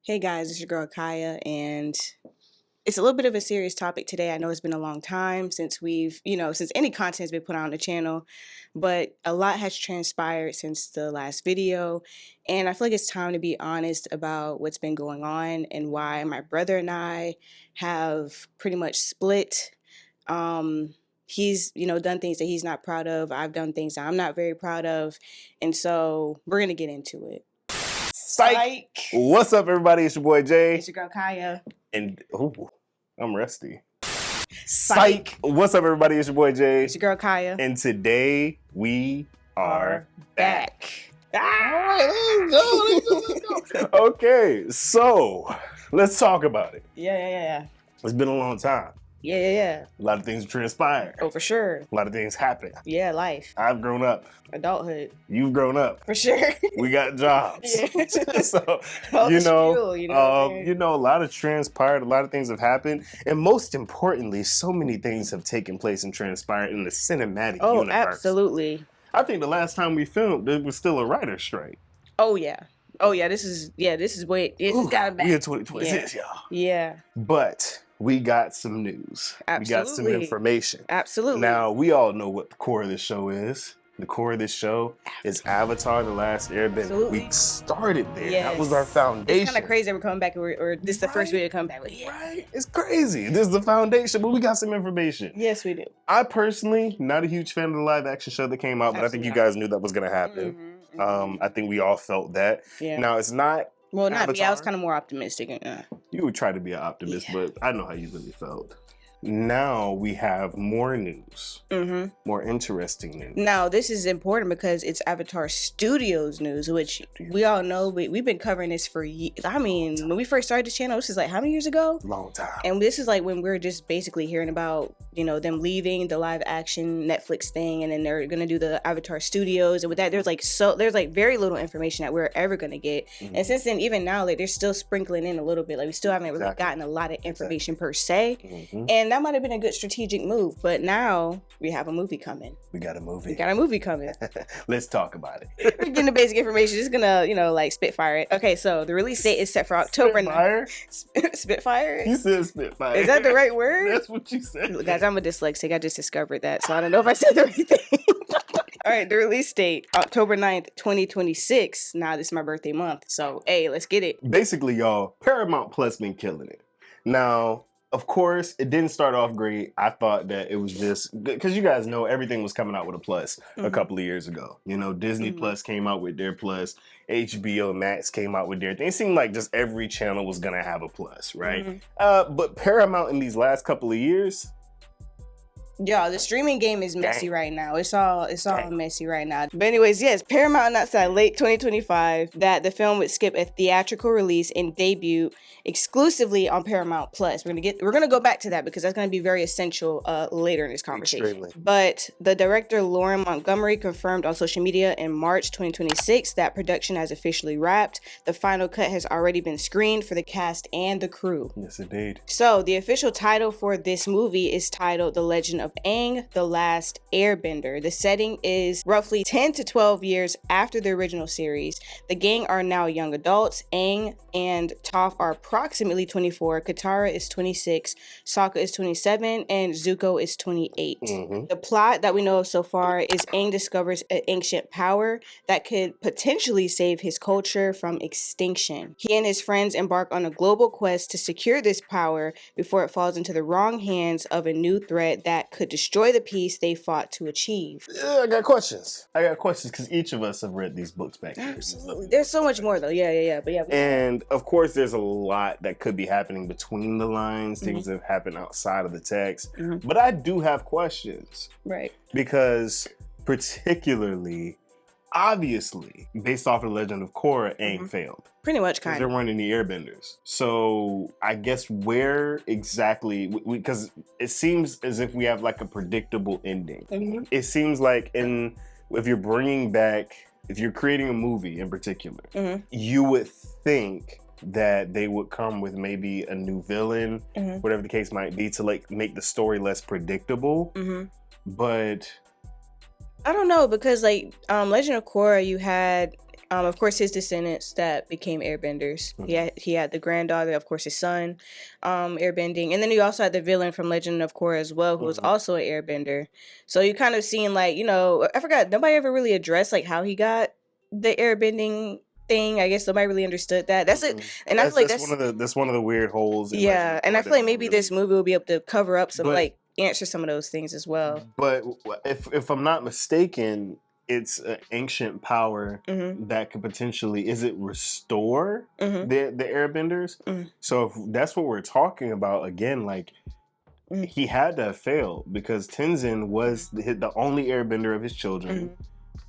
Hey guys, it's your girl Kaya, and it's a little bit of a serious topic today. I know it's been a long time since since any content has been put on the channel, but a lot has transpired since the last video, and I feel like it's time to be honest about what's been going on and why my brother and I have pretty much split. He's, done things that he's not proud of. I've done things that I'm not very proud of, and so we're gonna get into it. Psych! What's up, everybody? It's your boy Jay. It's your girl Kaya. And, I'm rusty. Psych! What's up, everybody? It's your boy Jay. It's your girl Kaya. And today, we are back. Let's go. Okay, so, let's talk about it. Yeah. It's been a long time. Yeah. A lot of things transpire. Oh, for sure. A lot of things happen. Yeah, life. I've grown up. Adulthood. You've grown up. For sure. We got jobs. Yeah. So, a lot of transpired, a lot of things have happened, and most importantly, so many things have taken place and transpired in the cinematic universe. Oh, absolutely. I think the last time we filmed, there was still a writer's strike. Oh yeah. This is gotta be. We in 2026, y'all. Yeah. But we got some news. Absolutely. We got some information. Absolutely. Now, we all know what the core of this show is. The core of this show is Avatar: The Last Airbender. Absolutely. We started there. Yes. That was our foundation. It's kind of crazy that we're coming back, or this is the first video to come back with. Yeah. Right? It's crazy. This is the foundation, but we got some information. Yes, we do. I personally, not a huge fan of the live action show that came out, but I think you guys knew that was going to happen. I think we all felt that. Yeah. Now, it's not. Well, not me. Avatar. I was kind of more optimistic. You would try to be an optimist, but I know how you really felt. Now we have more news, more interesting news. Now, this is important because it's Avatar Studios news, which we all know. We've been covering this for years. I mean, when we first started this channel, this is like how many years ago? Long time. And this is like when we're just basically hearing about, them leaving the live action Netflix thing, and then they're going to do the Avatar Studios. And with that, there's very little information that we're ever going to get. And since then, even now, like they're still sprinkling in a little bit. Like we still haven't really gotten a lot of information per se. And that might have been a good strategic move, but now we have a movie coming. We got a movie coming. Let's talk about it. We're getting the basic information. Just gonna, spitfire it. Okay, so the release date is set for October 9th. Spitfire? You said spitfire. Is that the right word? That's what you said. Look, guys, I'm a dyslexic. I just discovered that, so I don't know if I said the right thing. All right, the release date, October 9th, 2026. Now, this is my birthday month, so hey, let's get it. Basically, y'all, Paramount Plus been killing it. Now, of course, it didn't start off great. I thought that it was just because you guys know everything was coming out with a plus a couple of years ago. Disney Plus came out with their plus. HBO Max came out with their thing. It seemed like just every channel was gonna have a plus, right? But Paramount in these last couple of years. Yeah, the streaming game is messy right now. It's all messy right now. But anyways, yes, Paramount announced that late 2025 that the film would skip a theatrical release and debut exclusively on Paramount Plus. We're gonna go back to that because that's gonna be very essential later in this conversation. Extremely. But the director Lauren Montgomery confirmed on social media in March 2026 that production has officially wrapped. The final cut has already been screened for the cast and the crew. Yes, indeed. So the official title for this movie is titled The Legend of Aang, The Last Airbender. The setting is roughly 10 to 12 years after the original series. The gang are now young adults. Aang and Toph are approximately 24, Katara is 26, Sokka is 27, and Zuko is 28. The plot that we know of so far is Aang discovers an ancient power that could potentially save his culture from extinction. He and his friends embark on a global quest to secure this power before it falls into the wrong hands of a new threat that could destroy the peace they fought to achieve. I got questions because each of us have read these books back here. Absolutely. There's so much more though. Yeah. But yeah. And of course, there's a lot that could be happening between the lines, things that have happened outside of the text. But I do have questions. Right. Because particularly, obviously, based off of the Legend of Korra, Aang failed. Pretty much, kind of. There weren't any airbenders. So I guess where exactly, because it seems as if we have like a predictable ending. It seems like if you're creating a movie in particular, you would think that they would come with maybe a new villain, whatever the case might be, to like make the story less predictable. But I don't know, because like Legend of Korra, you had Of course, his descendants that became airbenders. He had the granddaughter, of course, his son, airbending. And then you also had the villain from Legend of Korra as well, who was also an airbender. So you kind of seen, like, you know, I forgot, nobody ever really addressed, like, how he got the airbending thing. I guess nobody really understood that. That's it. And I feel like that's one of the weird holes in yeah, Legend of and I Korra feel like that maybe really- this movie will be able to cover up some, But- like, answer some of those things as well. But if I'm not mistaken, it's an ancient power that could potentially, is it restore the airbenders? So if that's what we're talking about, again, like, he had to have failed because Tenzin was the only airbender of his children.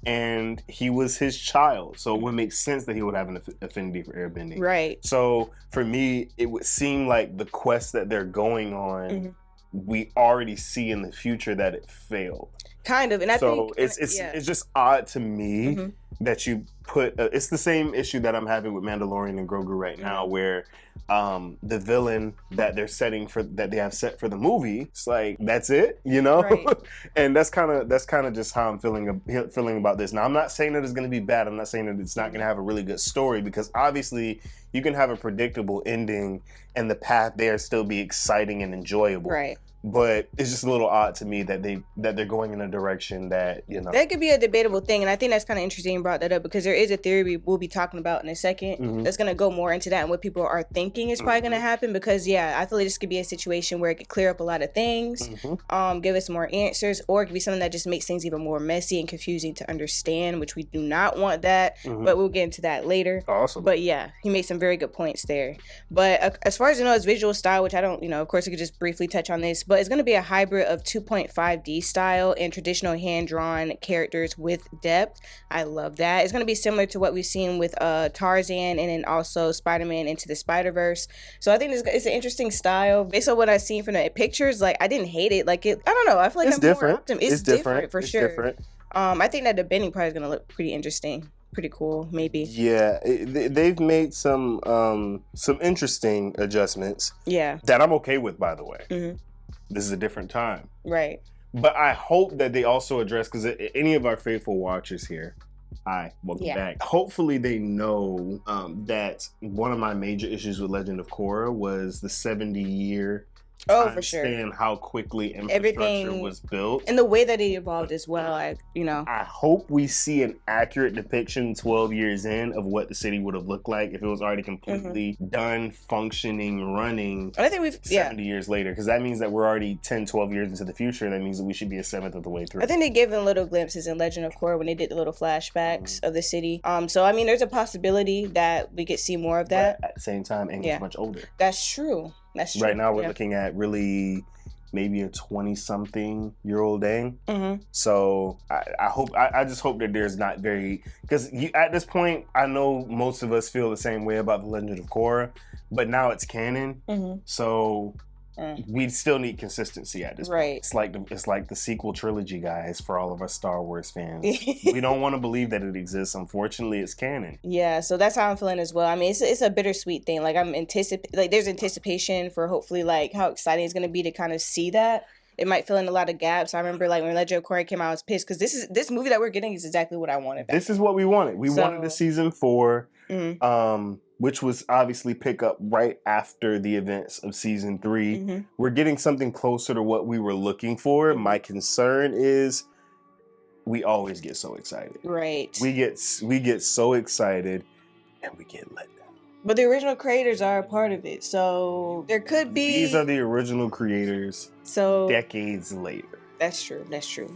And he was his child, so it would make sense that he would have an affinity for airbending. Right. So for me, it would seem like the quest that they're going on, we already see in the future that it failed. Kind of, and I think it's just odd to me that you put. It's the same issue that I'm having with Mandalorian and Grogu right now, where the villain that they're that they have set for the movie, it's like that's it, you know. Right. And that's kind of just how I'm feeling about this. Now, I'm not saying that it's going to be bad. I'm not saying that it's not going to have a really good story, because obviously you can have a predictable ending and the path there still be exciting and enjoyable. Right. But it's just a little odd to me that they're going in a direction that, you know. That could be a debatable thing, and I think that's kind of interesting you brought that up, because there is a theory we'll be talking about in a second that's going to go more into that and what people are thinking is probably going to happen, because, I feel like this could be a situation where it could clear up a lot of things, give us more answers, or it could be something that just makes things even more messy and confusing to understand, which we do not want that, but we'll get into that later. Awesome. But yeah, he made some very good points there. But as far as I know, his visual style, which I don't, of course, I could just briefly touch on this, but it's going to be a hybrid of 2.5D style and traditional hand-drawn characters with depth. I love that. It's going to be similar to what we've seen with Tarzan and then also Spider-Man Into the Spider-Verse. So I think it's an interesting style. Based on what I've seen from the pictures, like, I didn't hate it. Like, I don't know. I feel like it's I'm different. more optimistic. It's different for sure. Different. I think that the bending part is going to look pretty interesting. Pretty cool, maybe. Yeah, they've made some interesting adjustments. Yeah. That I'm okay with, by the way. This is a different time. Right. But I hope that they also address, because any of our faithful watchers here, hi, welcome back. Hopefully they know that one of my major issues with Legend of Korra was the 70-year for sure. And how quickly infrastructure was built. And the way that it evolved as well, I hope we see an accurate depiction 12 years in of what the city would have looked like if it was already completely done, functioning, running. And I think 70 years later, because that means that we're already 10, 12 years into the future. That means that we should be a seventh of the way through. I think they gave them little glimpses in Legend of Korra when they did the little flashbacks of the city. So, I mean, there's a possibility that we could see more of that. But at the same time, Aang is much older. That's true. Right now, we're looking at really maybe a 20-something-year-old Aang. So I just hope that there's not because at this point, I know most of us feel the same way about the Legend of Korra, but now it's canon. So we still need consistency at this point. It's like the sequel trilogy, guys, for all of us Star Wars fans. We don't want to believe that it exists. Unfortunately, it's canon. Yeah, so that's how I'm feeling as well. I mean, it's a bittersweet thing. Like, there's anticipation for hopefully, like, how exciting it's going to be to kind of see that. It might fill in a lot of gaps. I remember, like, when Legend of Korra came out, I was pissed because this movie that we're getting is exactly what I wanted. This is what we wanted. We wanted a season 4. Which was obviously pick up right after the events of season 3. We're getting something closer to what we were looking for. My concern is we always get so excited. Right. We get so excited and we get let down. But the original creators are a part of it, so there could be. These are the original creators. So decades later. That's true.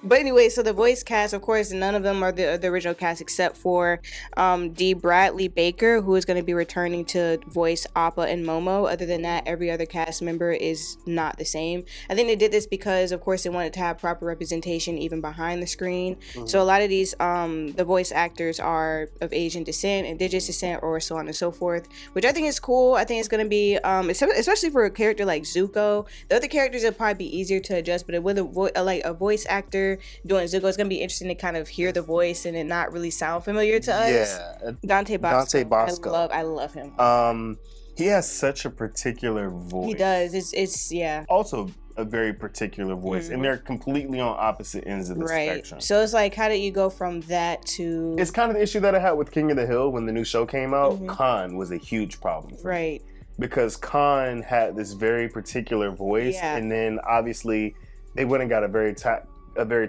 But anyway, so the voice cast, of course, none of them are the original cast except for D. Bradley Baker, who is going to be returning to voice Appa and Momo. Other than that, every other cast member is not the same. I think they did this because, of course, they wanted to have proper representation even behind the screen. So a lot of these, the voice actors are of Asian descent, indigenous descent, or so on and so forth, which I think is cool. I think it's going to be, especially for a character like Zuko. The other characters will probably be easier to adjust, but with a voice actor doing Zuko, it's gonna be interesting to kind of hear the voice and it not really sound familiar to us. Yeah, Dante Bosco. I love him. He has such a particular voice. He does. It's Also, a very particular voice, and they're completely on opposite ends of the spectrum. So it's like, how did you go from that to? It's kind of the issue that I had with King of the Hill when the new show came out. Khan was a huge problem for me. Because Khan had this very particular voice, and then obviously they went and got a very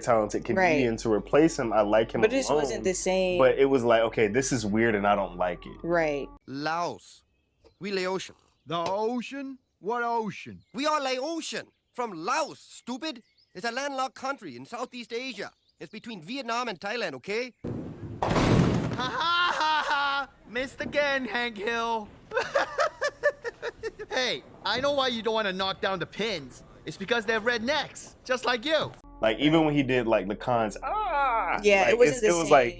talented comedian to replace him. I like him, but this wasn't the same. But it was like, okay, this is weird, and I don't like it. Laos, we lay ocean. The ocean? What ocean? We all lay ocean. From Laos, stupid. It's a landlocked country in Southeast Asia. It's between Vietnam and Thailand, okay? Ha ha ha ha! Missed again, Hank Hill. Hey, I know why you don't want to knock down the pins. It's because they're rednecks, just like you. Like, even when he did like the Khans, like, it wasn't the same. Was like,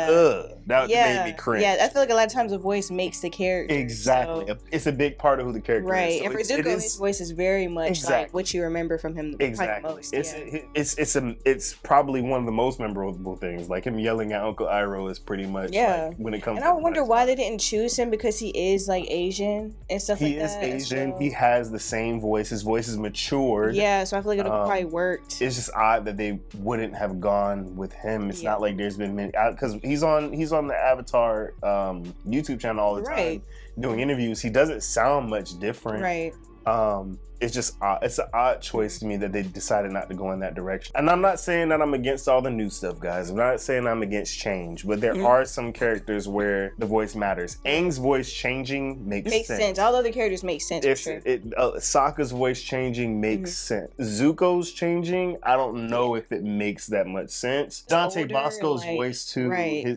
ugh, that made me cringe. I feel like a lot of times the voice makes the character. Exactly, so. It's a big part of who the character is. So and for Zuko, his voice is very much like what you remember from him. Exactly, most, it's probably one of the most memorable things. Like him yelling at Uncle Iroh is pretty much like, when it comes. And I wonder why they didn't choose him, because he is like Asian and stuff like that. He is Asian. He has the same voice. His voice is matured. Yeah, so I feel like it would probably worked. It's just odd that they wouldn't have gone with him. It's not like there's been many, because he's on the Avatar YouTube channel all the time doing interviews. He doesn't sound much different. It's just it's an odd choice to me that they decided not to go in that direction. And I'm not saying that I'm against all the new stuff, guys. I'm not saying I'm against change, but there are some characters where the voice matters. Aang's voice changing makes sense. All the other characters make sense. Sokka's voice changing makes sense. Zuko's changing, I don't know if it makes that much sense. Dante Bosco's voice too,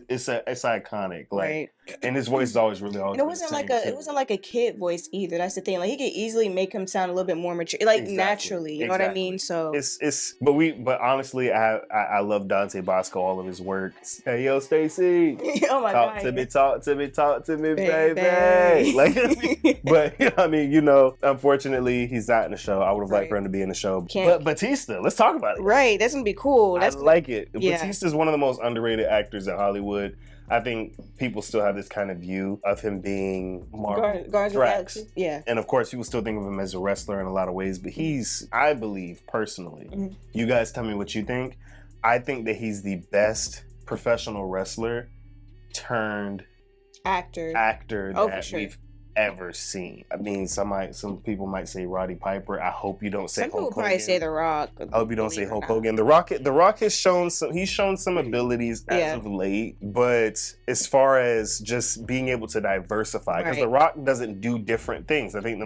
it's iconic. And his voice is always really and it wasn't like a kid voice either. That's the thing. Like, he could easily make him sound a little bit more mature, like naturally. You know what I mean? So but honestly, I love Dante Bosco, all of his work. Hey yo, Stacy. Oh my God. Talk to me, baby. Like, but I mean, unfortunately, he's not in the show. I would have liked for him to be in the show. But Batista, let's talk about it. Right, that's gonna be cool. I like it. Batista's one of the most underrated actors in Hollywood. I think people still have this kind of view of him being Marvel Drax. And of course, people still think of him as a wrestler in a lot of ways, but he's, I believe, personally, you guys tell me what you think. I think that he's the best professional wrestler turned actor that we've ever seen. I mean, some people might say Roddy Piper. I hope you don't say Hulk Hogan. Some people probably say The Rock. I hope you don't say Hulk Hogan. The Rock has shown some abilities as of late, but as far as just being able to diversify, because The Rock doesn't do different things. I think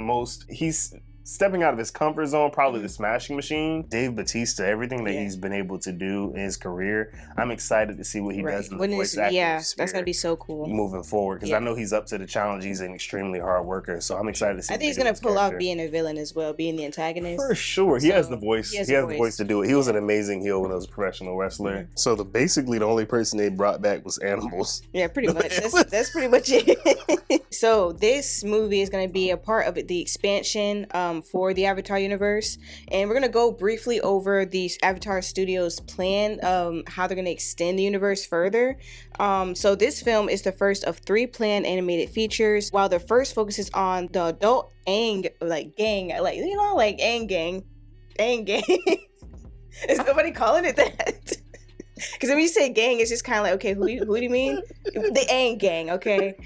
he's stepping out of his comfort zone, probably the Smashing Machine. Dave Bautista, everything that he's been able to do in his career, I'm excited to see what he does in the voice acting that's gonna be so cool moving forward, because I know he's up to the challenge. He's an extremely hard worker, so I'm excited to see. I think he's gonna pull off being a villain as well, being the antagonist. For sure, he has the voice. He has the voice to do it. He was an amazing heel when he was a professional wrestler. So basically the only person they brought back was animals. Yeah, pretty much. That's pretty much it. So this movie is gonna be a part of the expansion for the Avatar universe, and we're gonna go briefly over the Avatar Studios plan, how they're gonna extend the universe further. So this film is the first of 3 planned animated features. While the first focuses on the adult Aang gang, Aang gang. Is nobody calling it that? Because when you say gang, it's just kind of like, okay, who do you mean? The Aang gang, okay?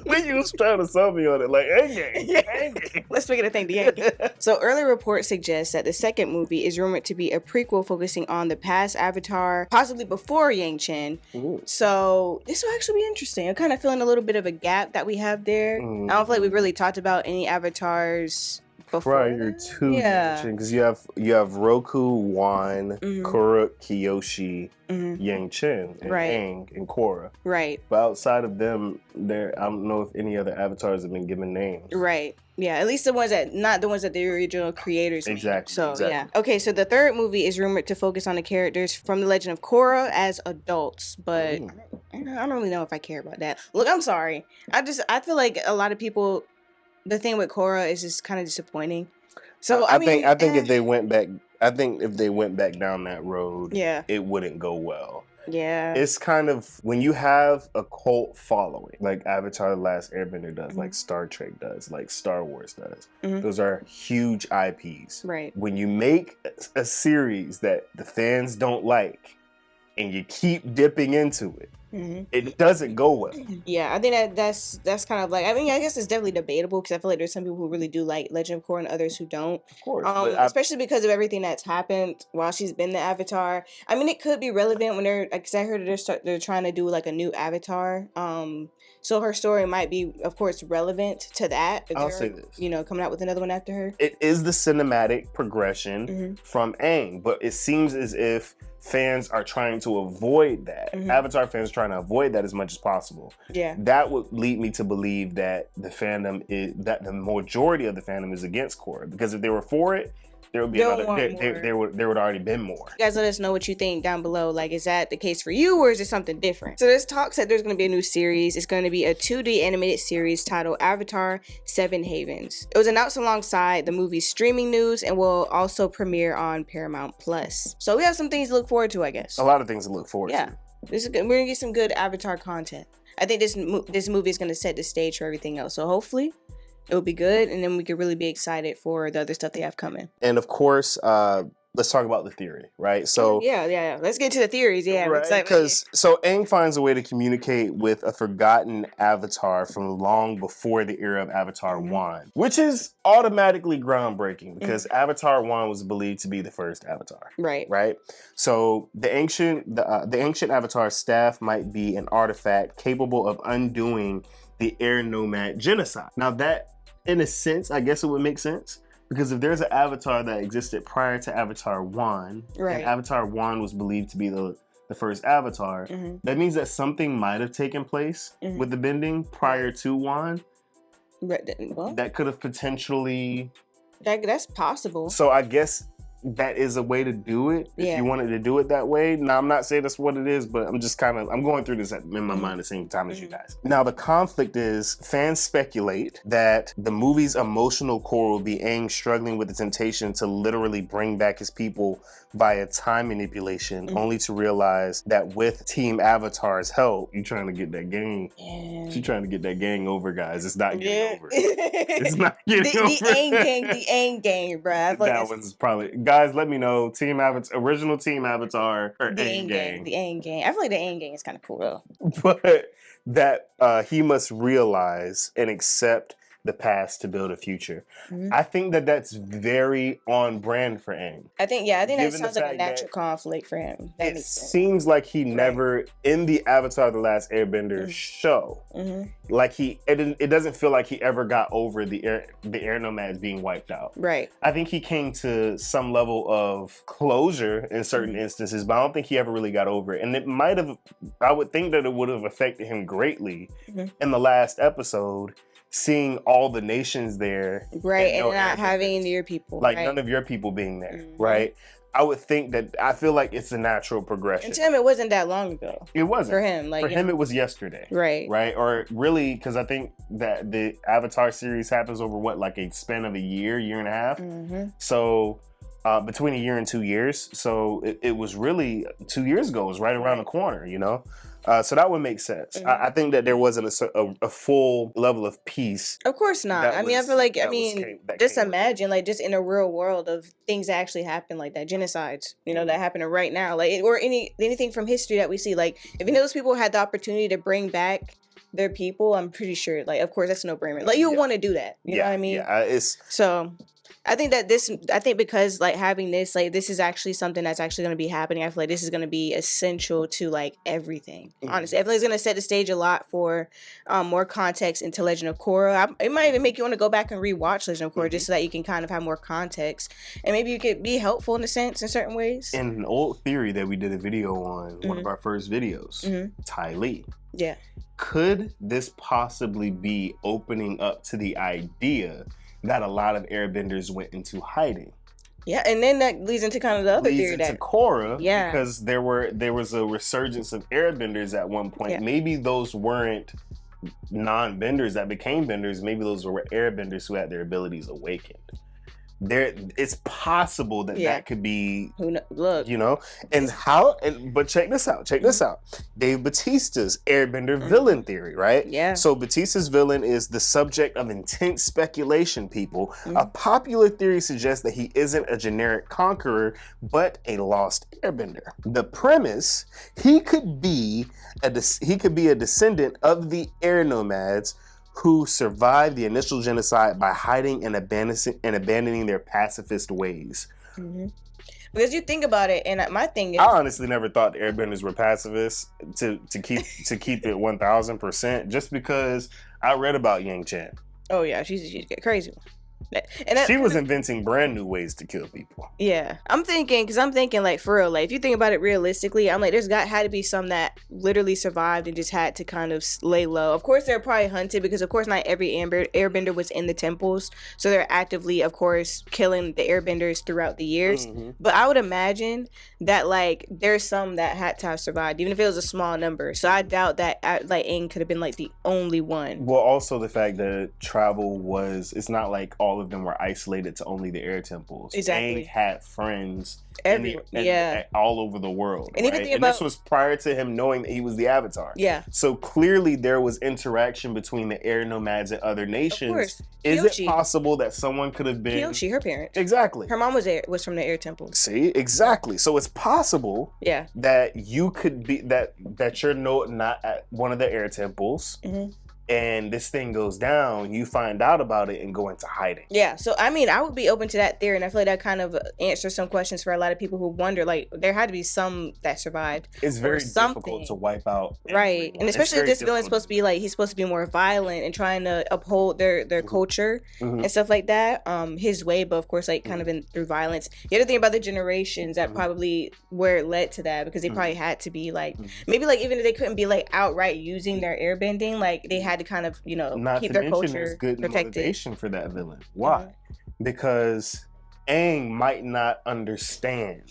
When you was trying to sell me on it, like, Aang gang. Let's make it a thing, the Aang gang. So early reports suggest that the second movie is rumored to be a prequel focusing on the past Avatar, possibly before Yang Chen. So this will actually be interesting. I'm kind of feeling a little bit of a gap that we have there. I don't feel like we've really talked about any Avatars prior to because you have Roku, Wan, Korra, Kyoshi, Yang Chen, and Aang, and Korra. But outside of them, I don't know if any other avatars have been given names. Yeah, at least not the ones that the original creators made. So yeah. Okay, so the third movie is rumored to focus on the characters from The Legend of Korra as adults, but I don't really know if I care about that. Look, I'm sorry. I feel like a lot of people, the thing with Korra is just kind of disappointing. So I think if they went back, down that road, it wouldn't go well. Yeah. It's kind of, when you have a cult following, like Avatar: The Last Airbender does, like Star Trek does, like Star Wars does. Those are huge IPs. Right. When you make a series that the fans don't like and you keep dipping into it, it doesn't go well. Yeah, I think that's kind of like, I mean, I guess it's definitely debatable because I feel like there's some people who really do like Legend of Korra and others who don't. Of course. Especially because of everything that's happened while she's been the Avatar. I mean, it could be relevant when because I heard they're trying to do like a new Avatar. So her story might be, of course, relevant to that. I'll say this. You know, coming out with another one after her. It is the cinematic progression from Aang, but it seems as if fans are trying to avoid that. Avatar fans are trying to avoid that as much as possible. Yeah. That would lead me to believe that the majority of the fandom is against Korra, because if they were for it, there would be there would already been more. You guys let us know what you think down below. Like, is that the case for you, or is it something different? So there's talks that there's going to be a new series. It's going to be a 2D animated series titled Avatar: Seven Havens. It was announced alongside the movie's streaming news and will also premiere on Paramount Plus. So we have some things to look forward to, I guess. A lot of things to look forward to. This is good. We're gonna get some good Avatar content. I think this movie is going to set the stage for everything else. So hopefully it'll be good, and then we could really be excited for the other stuff they have coming. And of course, let's talk about the theory, right? So yeah. Let's get into the theories. Yeah, right? Because Aang finds a way to communicate with a forgotten avatar from long before the era of Avatar 1, which is automatically groundbreaking because Avatar 1 was believed to be the first Avatar. Right. So the ancient Avatar staff might be an artifact capable of undoing the air nomad genocide. Now that, in a sense, I guess it would make sense, because if there's an Avatar that existed prior to Avatar 1, and Avatar 1 was believed to be the first Avatar, that means that something might have taken place with the bending prior to 1 that could have potentially... That's possible. So I guess that is a way to do it if you wanted to do it that way. Now, I'm not saying that's what it is, but I'm just I'm going through this in my mind at the same time as you guys. Now, the conflict is, fans speculate that the movie's emotional core will be Aang struggling with the temptation to literally bring back his people via time manipulation, only to realize that with Team Avatar's help, you're trying to get that gang. She's trying to get that gang over, guys. It's not getting over. It's not getting over. The Aang gang, bro. That one's probably... Guys, let me know. Team Avatar, original Team Avatar, or Aang gang. The Aang gang. I feel like the Aang gang is kind of cool though. But that he must realize and accept the past to build a future. I think that that's very on brand for Aang. I think that sounds like a natural conflict for him. That it seems like he never, in the Avatar: The Last Airbender show, like it doesn't feel like he ever got over the air nomads being wiped out. Right. I think he came to some level of closure in certain instances, but I don't think he ever really got over it. And it might have, I would think that it would have affected him greatly in the last episode, seeing all the nations there, and not having any of your people, like none of your people being there, right? I would think that, I feel like it's a natural progression. And to him, it wasn't that long ago. It wasn't. For him. For him, it was yesterday. Right? Or really, because I think that the Avatar series happens over like a span of a year and a half. So between a year and 2 years. So it was really 2 years ago. It was right around the corner, you know? So that would make sense. I think that there wasn't a full level of peace. Of course not. I feel like, just imagine, like, just in a real world of things that actually happen, like that, genocides, you know, that happening right now, like, or anything from history that we see. Like, if any of those people had the opportunity to bring back their people, I'm pretty sure, like, of course, that's a no-brainer. Like, you want to do that. You know what I mean? Yeah, so... I think because like having this, like, this is actually something that's actually going to be happening. I feel like this is going to be essential to like everything. Honestly, I feel like it's going to set the stage a lot for more context into Legend of Korra. It might even make you want to go back and rewatch Legend of Korra just so that you can kind of have more context, and maybe you could be helpful in a sense in certain ways. In an old theory that we did a video on, one of our first videos, Ty Lee. Yeah. Could this possibly be opening up to the idea that a lot of airbenders went into hiding? Yeah, and then that leads into kind of the other theory that Korra, because there was a resurgence of airbenders at one point. Yeah. Maybe those weren't non-benders that became benders. Maybe those were airbenders who had their abilities awakened. it's possible that Yeah. that could be, Who look. you know, but check this out. Dave Bautista's Airbender villain theory, right? Yeah. So Bautista's villain is the subject of intense speculation, people. A popular theory suggests that he isn't a generic conqueror, but a lost airbender. The premise, he could be a descendant of the air nomads who survived the initial genocide by hiding and abandoning their pacifist ways. Because you think about it, and my thing is, I honestly never thought the airbenders were pacifists, to keep it 1000%, just because I read about Yang Chen. oh yeah, she's a crazy one. She was inventing brand new ways to kill people. Yeah, I'm thinking like for real, like if you think about it realistically, I'm like had to be some that literally survived and just had to kind of lay low. Of course, they're probably hunted because of course not every airbender was in the temples, so they're actively, of course, killing the airbenders throughout the years. But I would imagine that like there's some that had to have survived, even if it was a small number. So I doubt that like Aang could have been like the only one. Well, also the fact that travel it's not like all of them were isolated to only the air temples. Exactly. Aang had friends all over the world. And even think this was prior to him knowing that he was the Avatar. Yeah. So clearly there was interaction between the air nomads and other nations. Of course. Is Kyoshi. it possible that someone could have been Kyoshi, her parents. Exactly. Her mom was from the air temples. See, exactly. So it's possible Yeah. that you could be that you're not at one of the air temples. And this thing goes down, you find out about it and go into hiding. Yeah, so I mean, I would be open to that theory, and I feel like that kind of answers some questions for a lot of people who wonder, like, there had to be some that survived. It's very difficult to wipe out. Right, everyone. and especially if this villain's difficult. supposed to be like, he's supposed to be more violent and trying to uphold their culture and stuff like that, his way, but of course, like, kind of through violence. You have to think about the generations that probably where it led to that, because they probably had to be like, maybe like even if they couldn't be like outright using their airbending, like they had to kind of, you know, Not keep to their mention culture there's good protected. motivation for that villain. Why? Because Aang might not understand.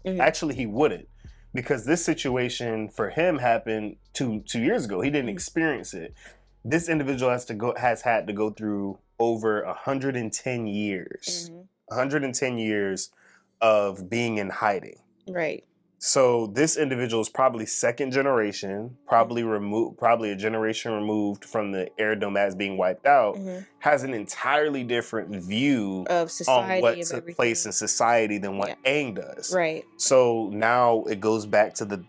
Actually, he wouldn't, because this situation for him happened two years ago. He didn't experience it. This individual has had to go through over 110 years. 110 years of being in hiding. Right. So this individual is probably second generation, probably a generation removed from the air nomads being wiped out, has an entirely different view Of society, on what of took everything. place in society than what Aang does. Right. So now it goes back to the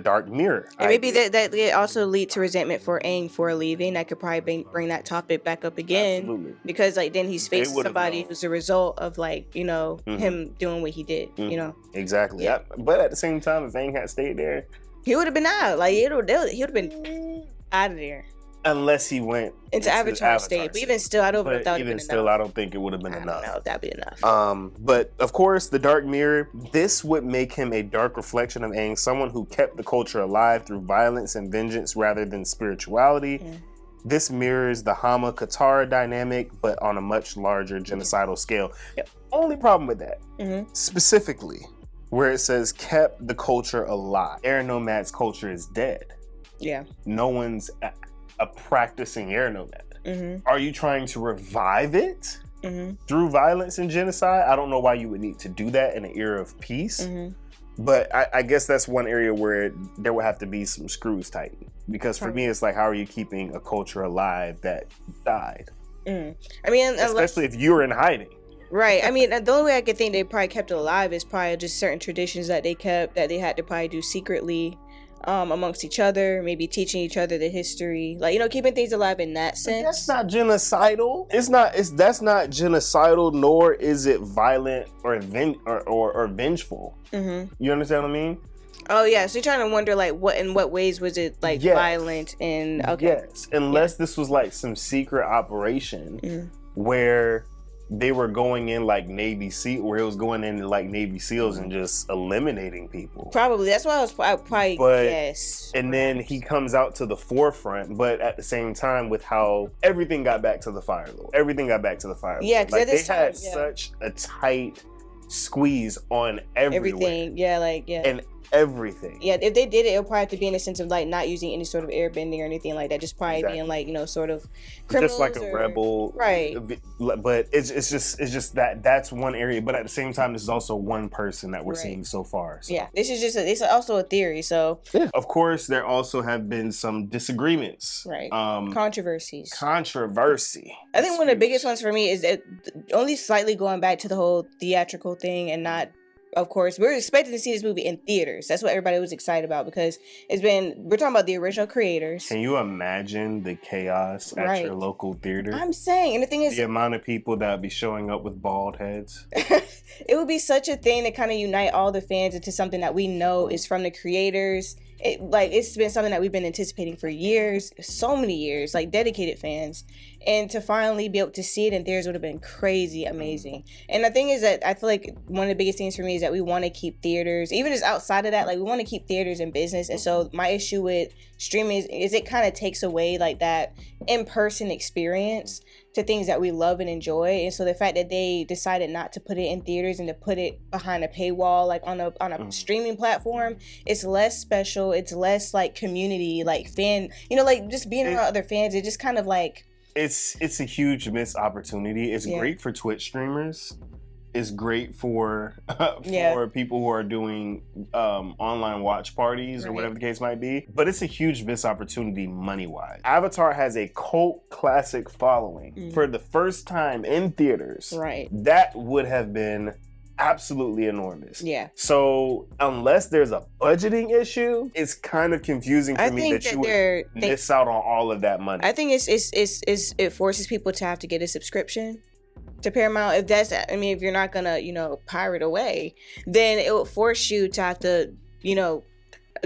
dark mirror. And maybe that it also lead to resentment for Aang for leaving. That could probably bring that topic back up again. Absolutely. Because like then he's facing would've somebody known. who's a result of like, you know, him doing what he did, you know. Exactly. Yeah. But at the same time, if Aang had stayed there, He would have been out. Like he would have been out of there. unless he went Into Avatar state. But even still, I don't know if that would have been enough. I don't think it would have been I enough. don't know if that'd be enough. But of course, the Dark Mirror, this would make him a dark reflection of Aang, someone who kept the culture alive through violence and vengeance rather than spirituality. This mirrors the Hama-Katara dynamic, but on a much larger genocidal scale. Yep. Only problem with that, specifically, where it says kept the culture alive. Air Nomad's culture is dead. Yeah. No one's a practicing air nomad. Are you trying to revive it through violence and genocide? I don't know why you would need to do that in an era of peace. But I guess that's one area where there would have to be some screws tightened. Because for me, it's like, how are you keeping a culture alive that died? I mean, Especially if you're in hiding. right. I mean, the only way I could think they probably kept it alive is probably just certain traditions that they kept that they had to probably do secretly amongst each other, maybe teaching each other the history, like, you know, keeping things alive in that sense. That's not genocidal. That's not genocidal, nor is it violent or vengeful. You understand what I mean? Oh yeah, so you're trying to wonder like in what ways was it like violent and okay. Yes, unless this was like some secret operation where they were going in like Navy SEAL, where it was going in like Navy SEALs and just eliminating people. Probably that's why I probably guess. And then he comes out to the forefront, but at the same time, with how everything got back to the Fire Lord. Yeah, because like, they had such a tight squeeze on everywhere. Everything, yeah, like, yeah. And everything. Yeah, if they did it, it'll probably have to be in a sense of like not using any sort of airbending or anything like that. Just probably being like, you know, sort of criminals, just like a rebel, right? But it's just that's one area. But at the same time, this is also one person that we're seeing so far. So. Yeah, this is just it's also a theory. So yeah, of course, there also have been some disagreements, right? Controversies. Controversy. I think one of the biggest ones for me is that only slightly going back to the whole theatrical thing and not. Of course, we're expecting to see this movie in theaters. That's what everybody was excited about because we're talking about the original creators. Can you imagine the chaos at your local theater? I'm saying, and the thing is, the amount of people that would be showing up with bald heads. It would be such a thing to kind of unite all the fans into something that we know is from the creators. It's been something that we've been anticipating for years, so many years, like dedicated fans. And to finally be able to see it in theaters would have been crazy amazing. And the thing is that I feel like one of the biggest things for me is that we want to keep theaters, even just outside of that, like we want to keep theaters in business. And so my issue with streaming is it kind of takes away like that in-person experience to things that we love and enjoy. And so the fact that they decided not to put it in theaters and to put it behind a paywall, like on a streaming platform, it's less special. It's less like community, like fan, you know, like just being around other fans. It just kind of like, it's a huge missed opportunity. It's great for Twitch streamers. It's great for people who are doing online watch parties or whatever the case might be. But it's a huge missed opportunity money-wise. Avatar has a cult classic following for the first time in theaters. Right. That would have been absolutely enormous. Yeah. So unless there's a budgeting issue, it's kind of confusing for me that you would miss out on all of that money. I think it forces people to have to get a subscription to Paramount. If you're not gonna, you know, pirate away, then it will force you to have to, you know,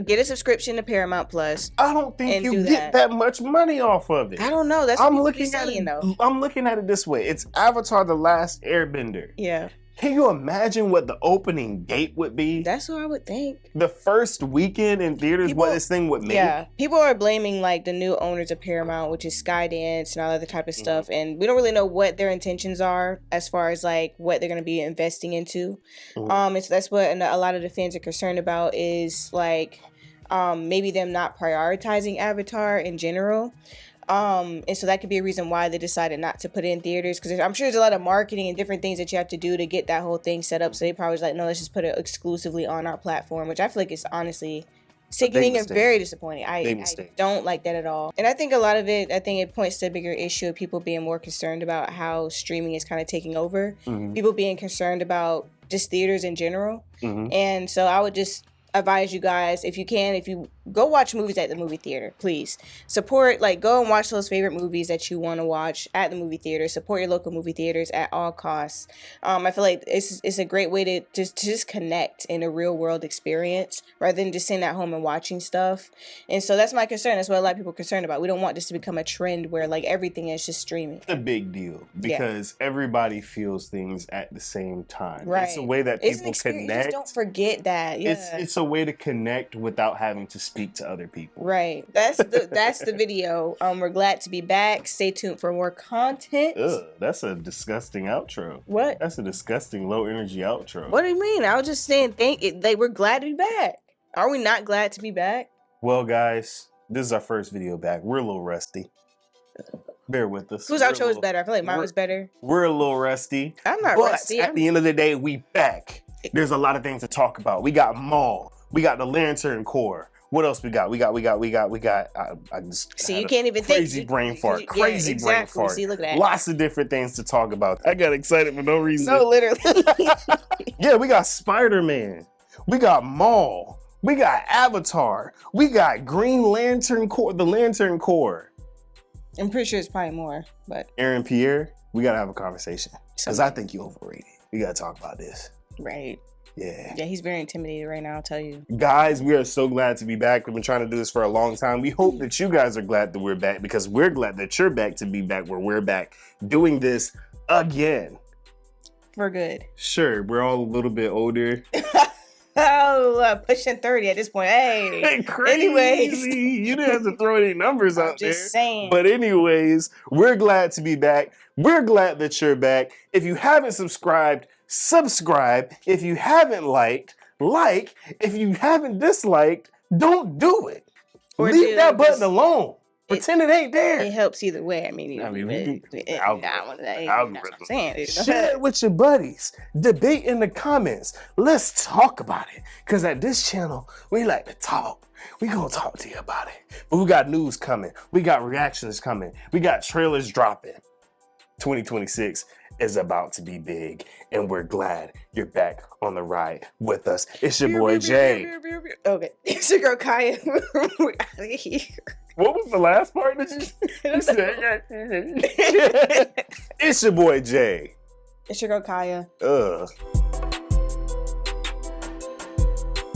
get a subscription to Paramount Plus. I don't think you get that much money off of it. I don't know. That's what I'm looking at it. I'm looking at it this way. It's Avatar: The Last Airbender. Yeah. Can you imagine what the opening date would be? That's what I would think. The first weekend in theaters, what this thing would make. Yeah, people are blaming like the new owners of Paramount, which is Skydance and all other type of stuff, and we don't really know what their intentions are as far as like what they're going to be investing into. That's what a lot of the fans are concerned about is like maybe them not prioritizing Avatar in general. And so that could be a reason why they decided not to put it in theaters, because I'm sure there's a lot of marketing and different things that you have to do to get that whole thing set up. So they probably was like, no, let's just put it exclusively on our platform, which I feel like is honestly sickening and very disappointing. I don't like that at all. And I think a lot of it points to a bigger issue of people being more concerned about how streaming is kind of taking over. People being concerned about just theaters in general. And so I would just advise you guys, if you go watch movies at the movie theater, please support, like go and watch those favorite movies that you want to watch at the movie theater. Support your local movie theaters at all costs. I feel like it's a great way to just connect in a real world experience rather than just sitting at home and watching stuff. And so that's my concern. That's what a lot of people are concerned about. We don't want this to become a trend where like everything is just streaming. It's a big deal because everybody feels things at the same time. Right. It's a way that people connect. Just don't forget that. Yeah. It's a way to connect without having to speak to other people. Right. That's the video. We're glad to be back. Stay tuned for more content. Ugh, that's a disgusting outro. What? That's a disgusting low energy outro. What do you mean? I was just saying we're glad to be back. Are we not glad to be back? Well, guys, this is our first video back. We're a little rusty. Bear with us. Whose outro is better? I feel like mine was better. We're a little rusty. I'm not rusty. At the end of the day, we back. There's a lot of things to talk about. We got Maul. We got the Lantern Corps. What else we got? I just see, you can't even think. Crazy brain fart. Crazy brain fart. See, look at that. Lots of different things to talk about. I got excited for no reason. No, literally. Yeah, we got Spider-Man. We got Maul. We got Avatar. We got Green Lantern Corps. The Lantern Corps. I'm pretty sure it's probably more, but Aaron Pierre, we gotta have a conversation because I think you overrated. We gotta talk about this. Right. Yeah. Yeah, he's very intimidated right now, I'll tell you. Guys, we are so glad to be back. We've been trying to do this for a long time. We hope that you guys are glad that we're back because we're glad that you're back to be back where we're back doing this again. For good. Sure, we're all a little bit older. Pushing 30 at this point. Hey, crazy. Anyways. You didn't have to throw any numbers out there. Just saying. But anyways, we're glad to be back. We're glad that you're back. If you haven't subscribed, subscribe. If you haven't liked, like. If you haven't disliked, don't do it. Or Leave do that button just- alone. Pretend it ain't there. It helps either way. I mean, we do algorithm. algorithm. Saying Share it with your buddies. Debate in the comments. Let's talk about it. Because at this channel, we like to talk. We gonna talk to you about it. But we got news coming. We got reactions coming. We got trailers dropping. 2026 is about to be big. And we're glad you're back on the ride with us. It's your boy Jay. Okay, it's your girl Kaya. We're out of here. What was the last part that you said? It's your boy Jay. It's your girl Kaya. Ugh.